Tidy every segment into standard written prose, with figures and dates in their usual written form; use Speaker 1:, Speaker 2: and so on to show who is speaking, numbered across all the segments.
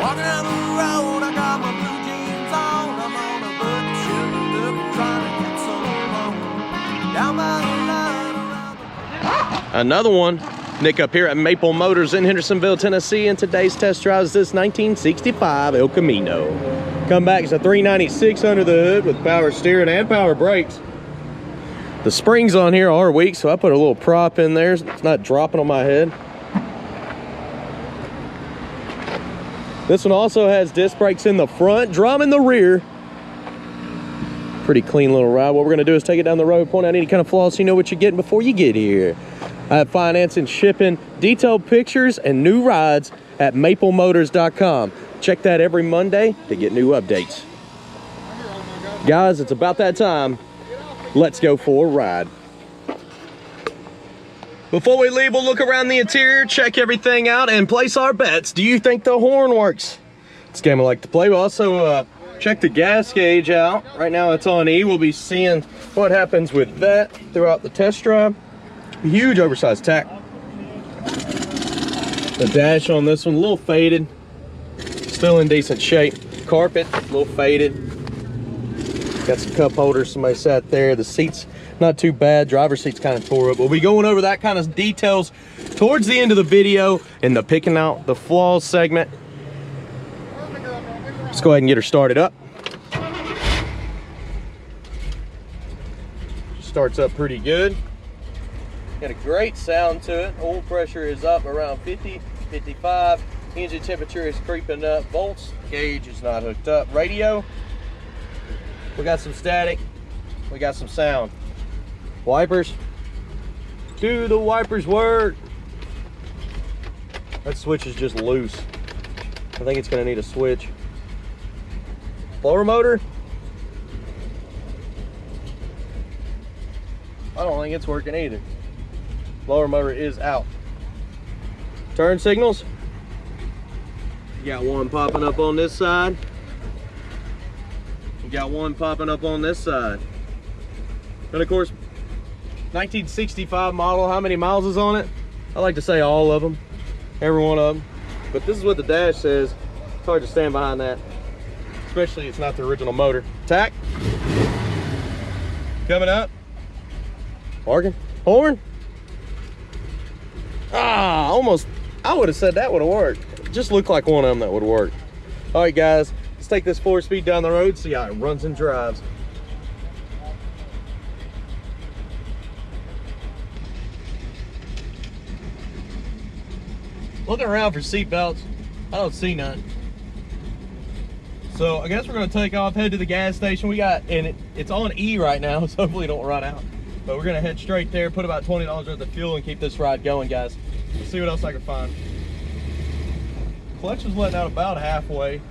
Speaker 1: Walking down the road, I got my blue jeans on. I'm on a bucket sugar look, trying to get some home. Down by the line around the...
Speaker 2: Another one. Nick up here at Maple Motors in Hendersonville, Tennessee, and today's test drive is this 1965 El Camino. Come back, it's a 396 under the hood with power steering and power brakes. The springs on here are weak, so I put a little prop in there. It's not dropping on my head. This one also has disc brakes in the front, drum in the rear. Pretty clean little ride. What we're gonna do is take it down the road, point out any kind of flaws so you know what you're getting before you get here. I have financing, shipping, detailed pictures, and new rides at maplemotors.com. Check that every Monday to get new updates. Guys, it's about that time. Let's go for a ride. Before we leave, we'll look around the interior, check everything out, and place our bets. Do you think the horn works? It's a game I like to play. We'll also check the gas gauge out. Right now it's on E. We'll be seeing what happens with that throughout the test drive. Huge oversized tack. The dash on this one, a little faded. Still in decent shape. Carpet, a little faded. Got some cup holders, somebody sat there. The seats, not too bad. Driver's seat's kind of tore up. We'll be going over that kind of details towards the end of the video in the picking out the flaws segment. Let's go ahead and get her started up. Starts up pretty good. Got a great sound to it. Oil pressure is up around 50, 55. Engine temperature is creeping up. Volts gauge is not hooked up. Radio, we got some static. We got some sound. Wipers. Do the wipers work? That switch is just loose. I think it's gonna need a switch. Blower motor. I don't think it's working either. Blower motor is out. Turn signals. You got one popping up on this side. You got one popping up on this side. And of course, 1965 model, how many miles is on it? I like to say all of them, every one of them. But this is what the dash says. It's hard to stand behind that, especially it's not the original motor. Tack. Coming up. Barking. Horn. Ah, almost. I would have said that would have worked. It just looked like one of them that would work. All right, guys, let's take this 4-speed down the road, see how it runs and drives. Looking around for seat belts, I don't see none. So I guess we're gonna take off, head to the gas station. We got, and it's on E right now, so hopefully it don't run out. But we're gonna head straight there, put about $20 worth of fuel and keep this ride going, guys. Let's see what else I can find. Clutch was letting out about halfway.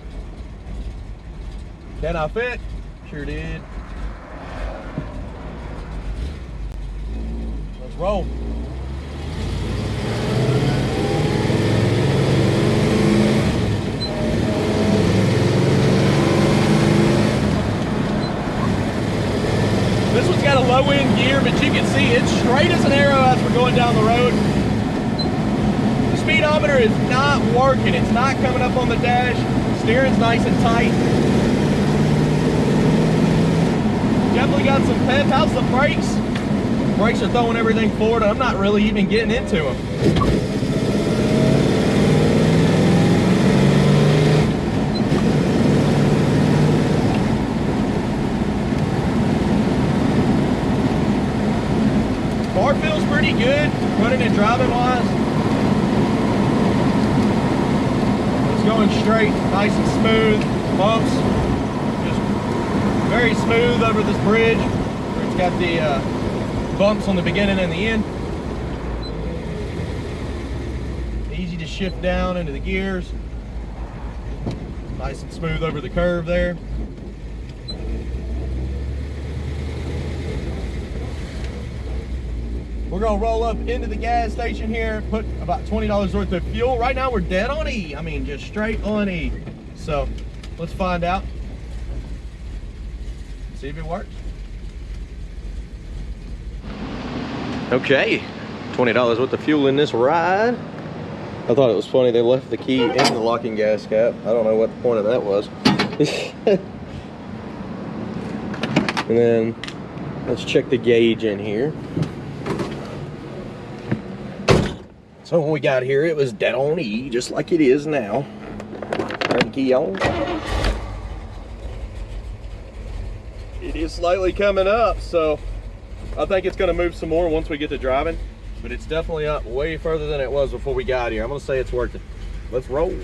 Speaker 2: Can I fit? Sure did. Let's roll. This one's got a low end gear, but you can see it's straight as an arrow as we're going down the road. The speedometer is not working. It's not coming up on the dash. Steering's nice and tight. Definitely got some pep. How's the brakes? Brakes are throwing everything forward. I'm not really even getting into them. Car feels pretty good, running and driving wise. It's going straight, nice and smooth. Bumps, just very smooth over this bridge. Where it's got the bumps on the beginning and the end. Easy to shift down into the gears. Nice and smooth over the curve there. We're gonna roll up into the gas station here, put about $20 worth of fuel. Right now we're dead on E. I mean, just straight on E. So let's find out. See if it works. Okay, $20 worth of fuel in this ride. I thought it was funny they left the key in the locking gas cap. I don't know what the point of that was. And then let's check the gauge in here. So when we got here, it was dead on E, just like it is now. Turn the key on. It is slightly coming up, so I think it's going to move some more once we get to driving. But it's definitely up way further than it was before we got here. I'm going to say it's working. Let's roll.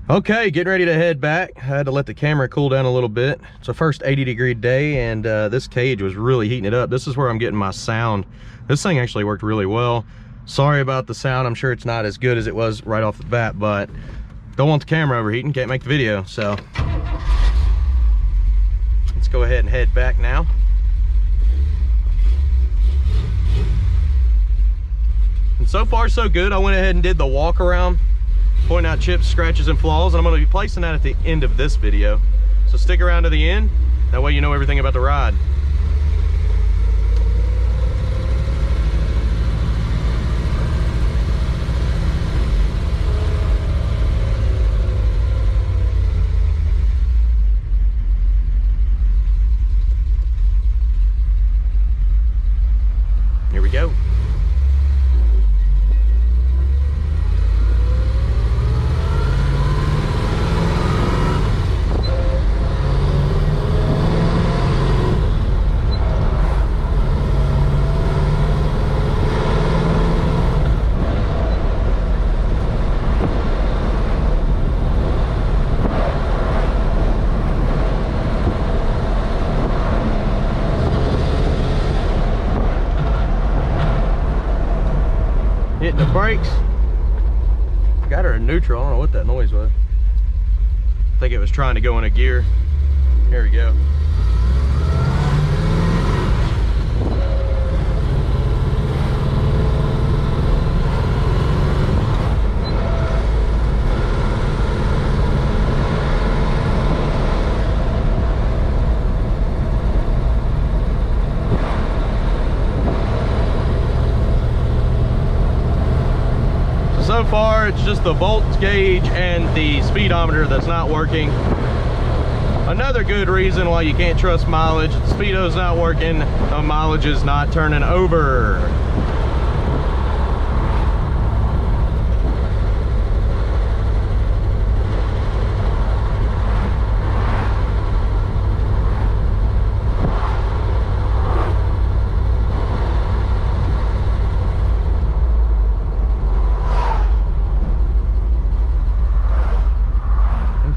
Speaker 2: Okay, getting ready to head back. I had to let the camera cool down a little bit. It's a first 80-degree day, and this cage was really heating it up. This is where I'm getting my sound. This thing actually worked really well. Sorry about the sound. I'm sure it's not as good as it was right off the bat, but don't want the camera overheating. Can't make the video, so let's go ahead and head back now. And so far, so good. I went ahead and did the walk around, pointing out chips, scratches, and flaws, and I'm going to be placing that at the end of this video. So stick around to the end, that way you know everything about the ride. Here we go. Hitting the brakes. Got her in neutral. I don't know what that noise was. I think it was trying to go in a gear. Here we go. So far, it's just the volts gauge and the speedometer that's not working. Another good reason why you can't trust mileage. The speedo's not working, the mileage is not turning over.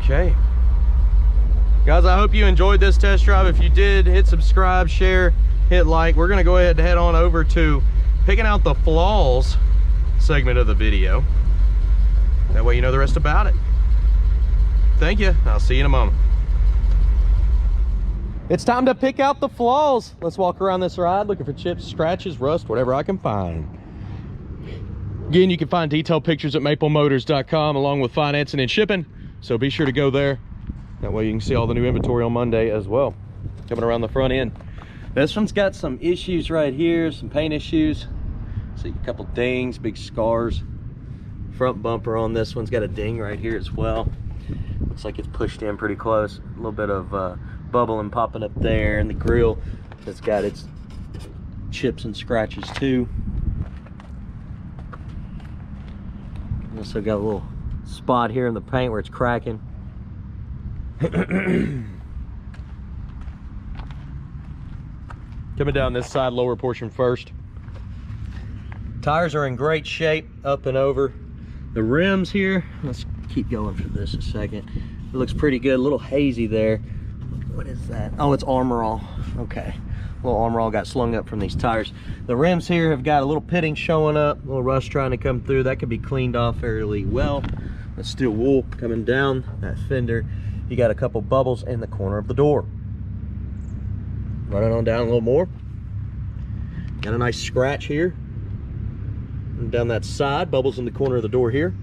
Speaker 2: Okay. Guys, I hope you enjoyed this test drive. If you did, hit subscribe, share, hit like. We're gonna go ahead and head on over to picking out the flaws segment of the video. That way you know the rest about it. Thank you. I'll see you in a moment. It's time to pick out the flaws. Let's walk around this ride looking for chips, scratches, rust, whatever I can find. Again, you can find detailed pictures at maplemotors.com along with financing and shipping. So be sure to go there. That way you can see all the new inventory on Monday as well. Coming around the front end. This one's got some issues right here, some paint issues. See a couple dings, big scars. Front bumper on this one's got a ding right here as well. Looks like it's pushed in pretty close. A little bit of bubbling popping up there. And the grill has got its chips and scratches too. Also got a little spot here in the paint where it's cracking. Coming down this side, lower portion first. Tires are in great shape, up and over. The rims here, let's keep going for this a second. It looks pretty good, a little hazy there. What is that? Oh, it's Armor All. Okay, a little Armor All got slung up from these tires. The rims here have got a little pitting showing up, a little rust trying to come through. That could be cleaned off fairly well. That's steel wool coming down that fender. You got a couple bubbles in the corner of the door. Running on down a little more. Got a nice scratch here. And down that side, bubbles in the corner of the door here.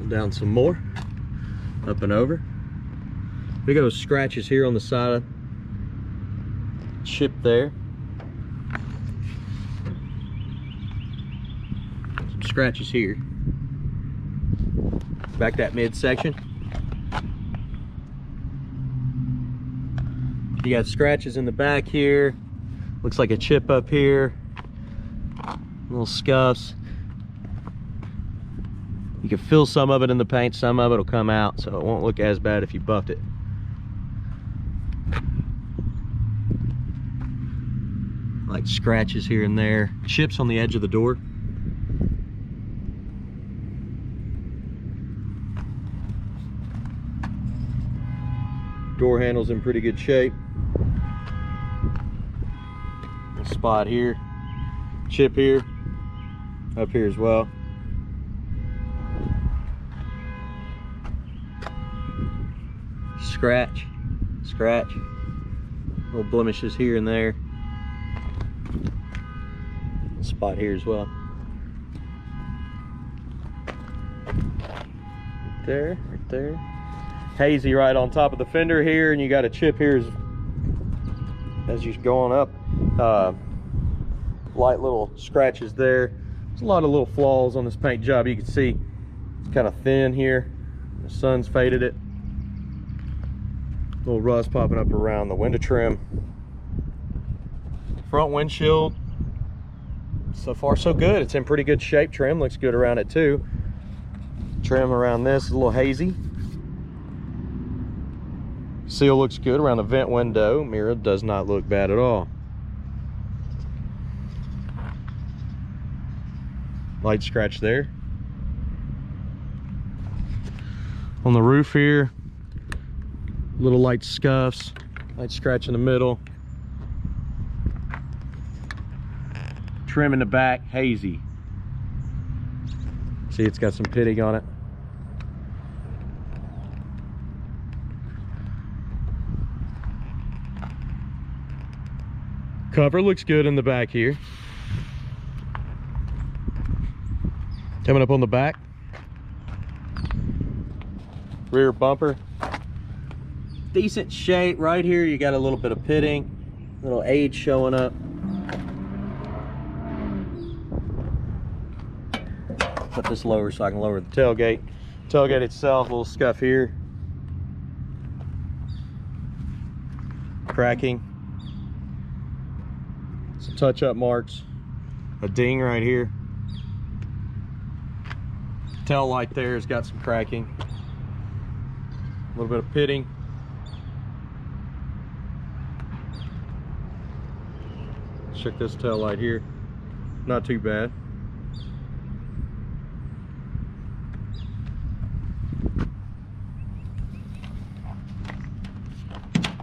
Speaker 2: Down some more. Up and over. Big old scratches here on the side. Chip there. Some scratches here. Back that midsection. You got scratches in the back here. Looks like a chip up here. Little scuffs. You can feel some of it in the paint, some of it will come out, so it won't look as bad if you buffed it. Like scratches here and there. Chips on the edge of the door. Door handle's in pretty good shape. A spot here. Chip here. Up here as well. Scratch. Scratch. Little blemishes here and there. A spot here as well. Right there. Right there. Hazy right on top of the fender here, and you got a chip here as you're going up. Light little scratches there. There's a lot of little flaws on this paint job. You can see it's kind of thin here. The sun's faded it. Little rust popping up around the window trim. Front windshield, so far so good. It's in pretty good shape. Trim looks good around it too. Trim around this is a little hazy. Seal looks good around the vent window. Mirror does not look bad at all. Light scratch there. On the roof here, little light scuffs, light scratch in the middle. Trim in the back, hazy. See, it's got some pitting on it. Cover looks good in the back here. Coming up on the back. Rear bumper. Decent shape. Right here you got a little bit of pitting. Little age showing up. Put this lower so I can lower the tailgate. Tailgate itself, a little scuff here. Cracking. Some touch-up marks. A ding right here. Tail light there has got some cracking. A little bit of pitting. Check this tail light here. Not too bad.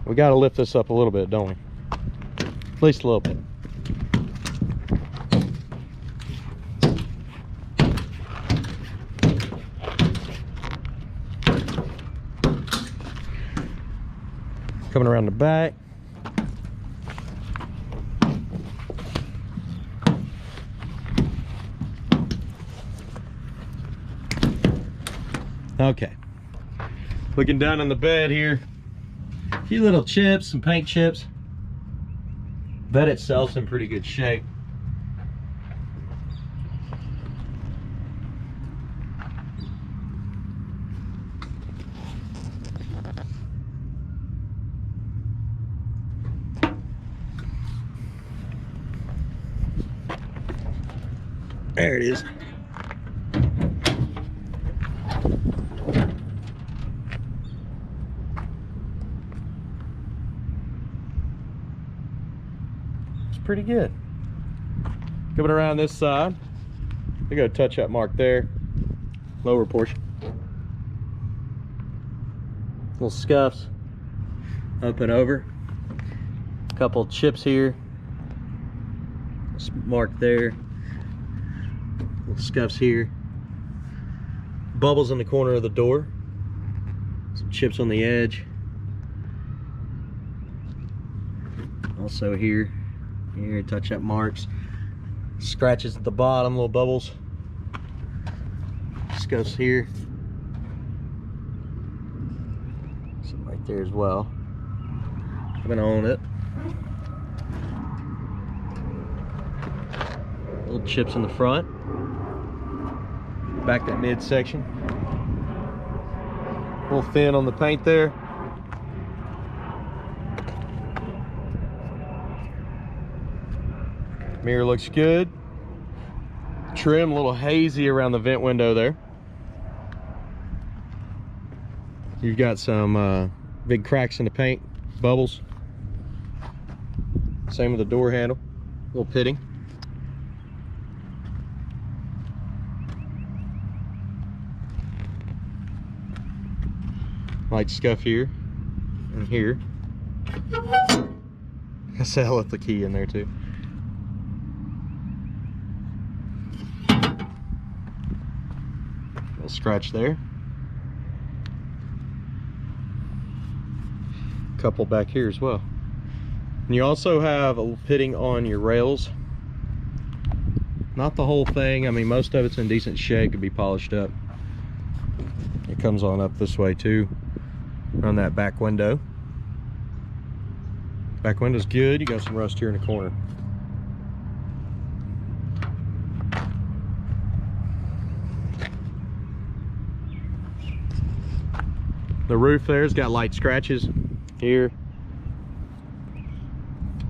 Speaker 2: We got to lift this up a little bit, don't we? At least a little bit. Coming around the back. Okay. Looking down on the bed here. A few little chips, some paint chips. Bed itself's in pretty good shape. There it is. It's pretty good. Coming around this side, they got a touch-up mark there, lower portion. Little scuffs up and over. A couple chips here. Mark there. Little scuffs here. Bubbles in the corner of the door. Some chips on the edge. Also here, touch-up marks. Scratches at the bottom, little bubbles. Scuffs here. Some right there as well. I'm gonna own it. Little chips in the front. Back that midsection. A little thin on the paint there. Mirror looks good. Trim a little hazy around the vent window there. You've got some big cracks in the paint, bubbles. Same with the door handle, a little pitting. Light scuff here and here. I said I left the key in there too. Little scratch there. Couple back here as well. And you also have a little pitting on your rails. Not the whole thing. I mean, most of it's in decent shape, could be polished up. It comes on up this way too. On that back window. Back window's good. You got some rust here in the corner. The roof there's got light scratches here.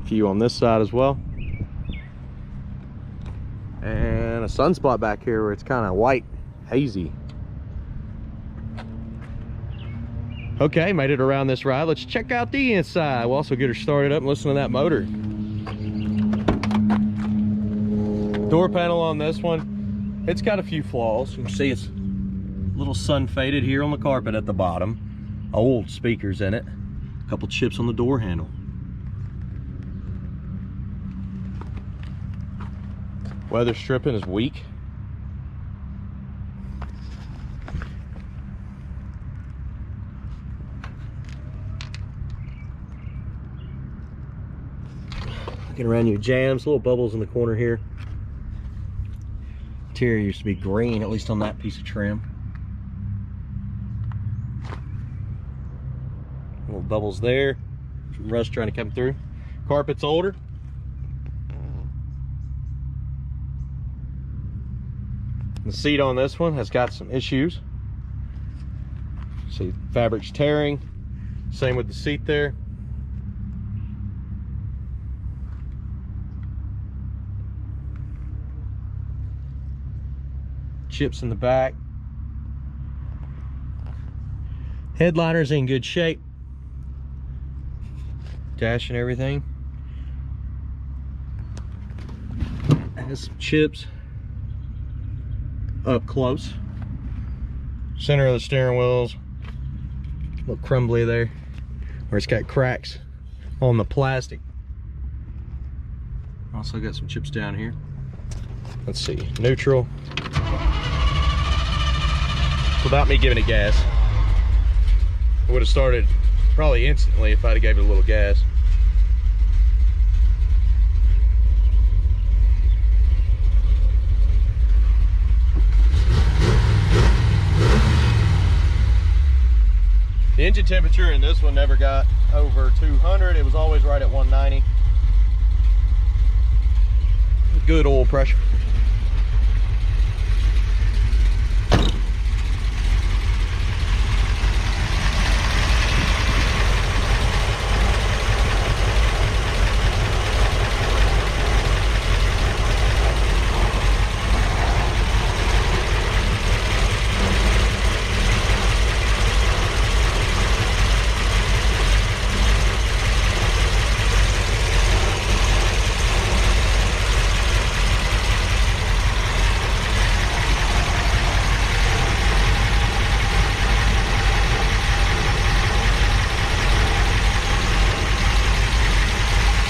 Speaker 2: A few on this side as well. And a sunspot back here where it's kind of white, hazy. Okay, made it around this ride. Let's check out the inside. We'll also get her started up and listen to that motor. Door panel on this one, it's got a few flaws. You can see it's a little sun faded here on the carpet at the bottom. Old speakers in it. A couple chips on the door handle. Weather stripping is weak. Looking around your jams, little bubbles in the corner here. Interior used to be green, at least on that piece of trim. Little bubbles there. Some rust trying to come through. Carpet's older. The seat on this one has got some issues. See, fabric's tearing. Same with the seat there. Chips in the back. Headliner's in good shape. Dash and everything. Has some chips up close. Center of the steering wheel's a little crumbly there, where it's got cracks on the plastic. Also got some chips down here. Let's see, neutral. Without me giving it gas, I would have started probably instantly if I'd have gave it a little gas. The engine temperature in this one never got over 200. It was always right at 190. Good oil pressure.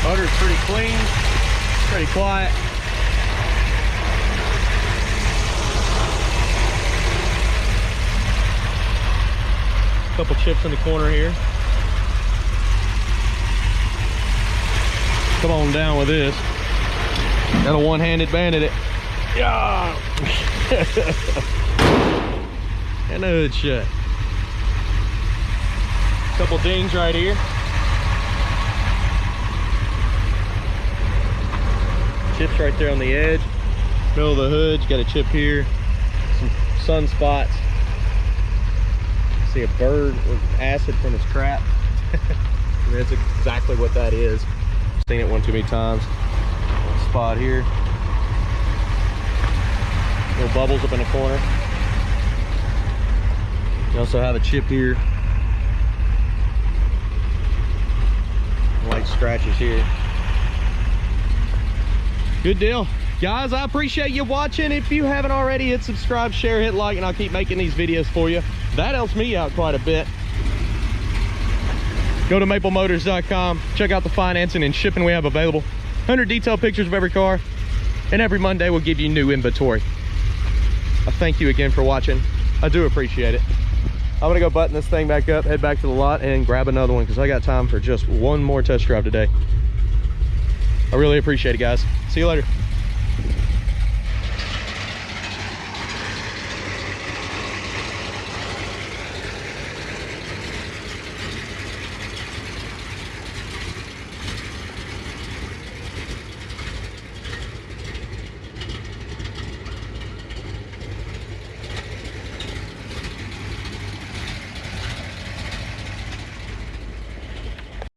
Speaker 2: Motor's pretty clean, pretty quiet. Couple chips in the corner here. Come on down with this. Got a one-handed bandit it. Yeah. And a hood shut. Couple dings right here. Chips right there on the edge. Middle of the hood, you got a chip here. Some sunspots. See a bird with acid from its crap. I mean, that's exactly what that is. Seen it one too many times. Little spot here. Little bubbles up in the corner. You also have a chip here. Light scratches here. Good deal. Guys, I appreciate you watching. If you haven't already, hit subscribe, share, hit like, and I'll keep making these videos for you. That helps me out quite a bit. Go to maplemotors.com. Check out the financing and shipping we have available. 100 detailed pictures of every car. And every Monday we'll give you new inventory. I thank you again for watching. I do appreciate it. I'm gonna go button this thing back up, head back to the lot, and grab another one because I got time for just one more test drive today. I really appreciate it, guys. See you later.